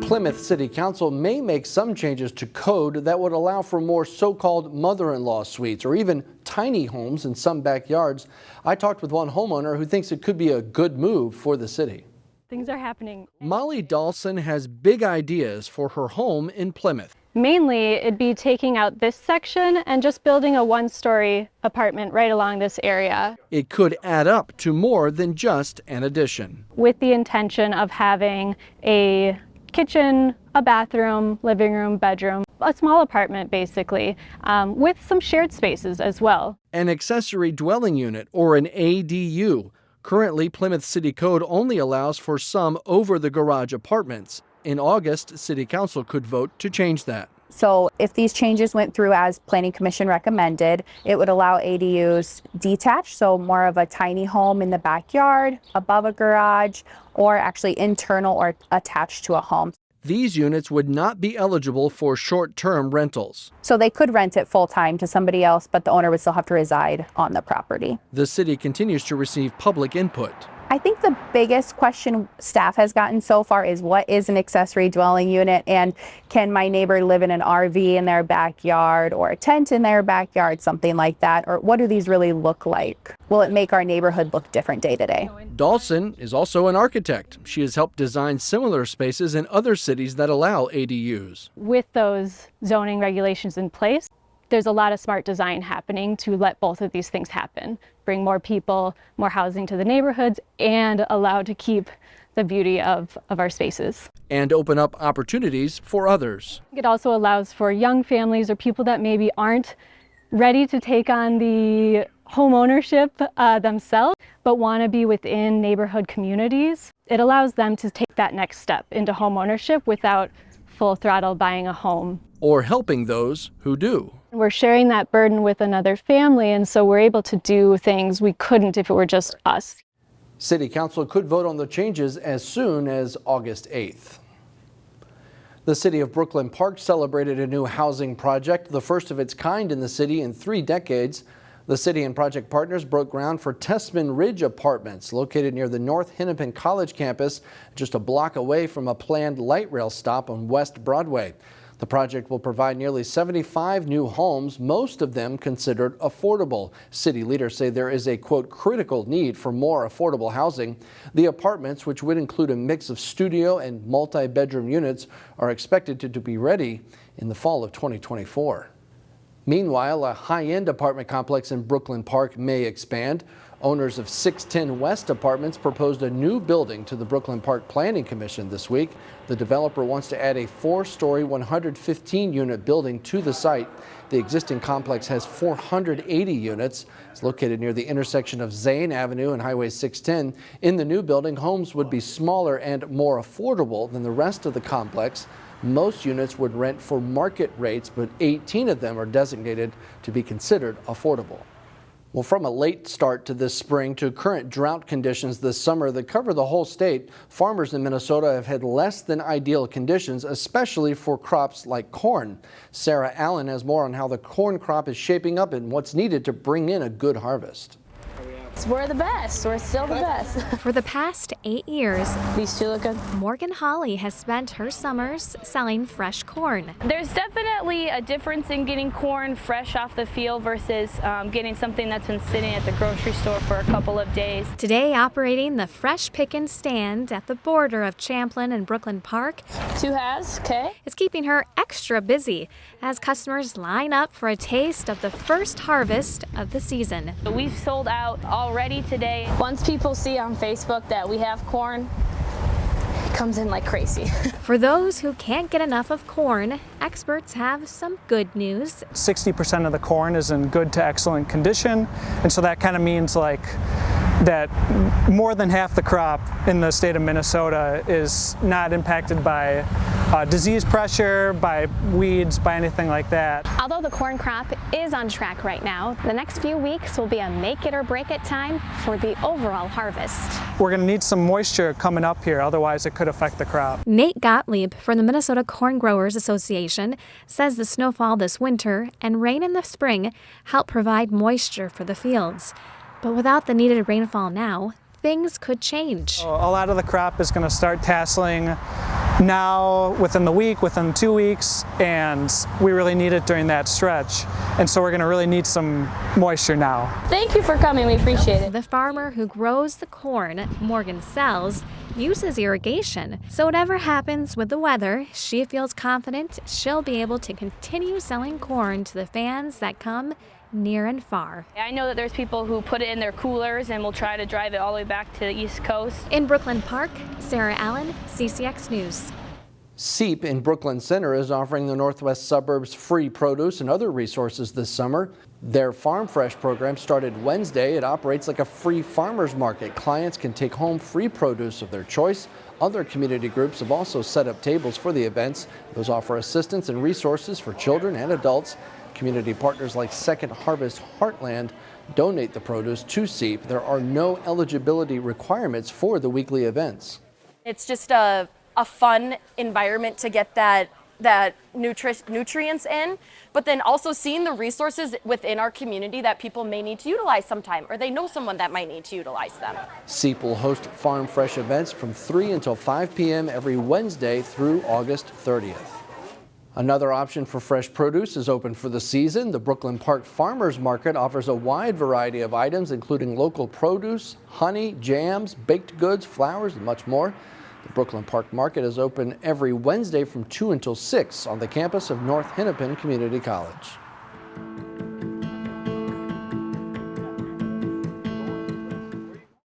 Plymouth City Council may make some changes to code that would allow for more so-called mother-in-law suites or even tiny homes in some backyards. I talked with one homeowner who thinks it could be a good move for the city. Things are happening. Molly Dawson has big ideas for her home in Plymouth. Mainly, it'd be taking out this section and just building a one-story apartment right along this area. It could add up to more than just an addition. With the intention of having a kitchen, a bathroom, living room, bedroom, a small apartment basically, with some shared spaces as well. An accessory dwelling unit or an ADU. Currently, Plymouth City Code only allows for some over-the-garage apartments. In August, City Council could vote to change that. So if these changes went through as Planning Commission recommended, it would allow ADUs detached, so more of a tiny home in the backyard, above a garage, or actually internal or attached to a home. These units would not be eligible for short-term rentals. So they could rent it full-time to somebody else, but the owner would still have to reside on the property. The city continues to receive public input. I think the biggest question staff has gotten so far is what is an accessory dwelling unit, and can my neighbor live in an RV in their backyard or a tent in their backyard, something like that, or what do these really look like? Will it make our neighborhood look different day to day? Dawson is also an architect. She has helped design similar spaces in other cities that allow ADUs. With those zoning regulations in place, there's a lot of smart design happening to let both of these things happen. Bring more people, more housing to the neighborhoods, and allow to keep the beauty of our spaces. And open up opportunities for others. It also allows for young families or people that maybe aren't ready to take on the home ownership themselves, but want to be within neighborhood communities. It allows them to take that next step into home ownership without full throttle buying a home. Or helping those who do. We're sharing that burden with another family, and so we're able to do things we couldn't if it were just us. City Council could vote on the changes as soon as August 8th. The city of Brooklyn Park celebrated a new housing project, the first of its kind in the city in 3 decades. The city and project partners broke ground for Tessman Ridge Apartments, located near the North Hennepin College campus, just a block away from a planned light rail stop on West Broadway. The project will provide nearly 75 new homes, most of them considered affordable. City leaders say there is a, quote, critical need for more affordable housing. The apartments, which would include a mix of studio and multi-bedroom units, are expected to be ready in the fall of 2024. Meanwhile, a high-end apartment complex in Brooklyn Park may expand. Owners of 610 West Apartments proposed a new building to the Brooklyn Park Planning Commission this week. The developer wants to add a 4-story, 115-unit building to the site. The existing complex has 480 units. It's located near the intersection of Zane Avenue and Highway 610. In the new building, homes would be smaller and more affordable than the rest of the complex. Most units would rent for market rates, but 18 of them are designated to be considered affordable. Well, from a late start to this spring to current drought conditions this summer that cover the whole state, farmers in Minnesota have had less than ideal conditions, especially for crops like corn. Sarah Allen has more on how the corn crop is shaping up and what's needed to bring in a good harvest. We're the best. We're still the best. For the past 8 years, These two look good. Morgan Holly has spent her summers selling fresh corn. There's definitely a difference in getting corn fresh off the field versus getting something that's been sitting at the grocery store for a couple of days. Today, operating the Fresh Pickin' stand at the border of Champlin and Brooklyn Park, 2 halves, okay? is keeping her extra busy as customers line up for a taste of the first harvest of the season. We've sold out already today. Once people see on Facebook that we have corn, it comes in like crazy. For those who can't get enough of corn, experts have some good news. 60% of the corn is in good to excellent condition, and so that kind of means like that more than half the crop in the state of Minnesota is not impacted by disease pressure, by weeds, by anything like that. Although the corn crop is on track right now, the next few weeks will be a make it or break it time for the overall harvest. We're going to need some moisture coming up here, otherwise it could affect the crop. Nate Gottlieb from the Minnesota Corn Growers Association says the snowfall this winter and rain in the spring help provide moisture for the fields. But without the needed rainfall now, things could change. A lot of the crop is going to start tasseling now, within the week, within 2 weeks, and we really need it during that stretch. And so we're going to really need some moisture now. Thank you for coming, we appreciate it. The farmer who grows the corn Morgan sells uses irrigation, so whatever happens with the weather, she feels confident she'll be able to continue selling corn to the fans that come near and far. I know that there's people who put it in their coolers and will try to drive it all the way back to the East Coast. In Brooklyn Park, Sarah Allen, CCX News. CEAP in Brooklyn Center is offering the Northwest Suburbs free produce and other resources this summer. Their Farm Fresh program started Wednesday. It operates like a free farmers market. Clients can take home free produce of their choice. Other community groups have also set up tables for the events. Those offer assistance and resources for children and adults. Community partners like Second Harvest Heartland donate the produce to CEAP. There are no eligibility requirements for the weekly events. It's just a fun environment to get that nutrients in, but then also seeing the resources within our community that people may need to utilize sometime, or they know someone that might need to utilize them. CEAP will host Farm Fresh events from 3 until 5 p.m. every Wednesday through August 30th. Another option for fresh produce is open for the season. The Brooklyn Park Farmers Market offers a wide variety of items, including local produce, honey, jams, baked goods, flowers, and much more. The Brooklyn Park Market is open every Wednesday from 2 until 6 on the campus of North Hennepin Community College.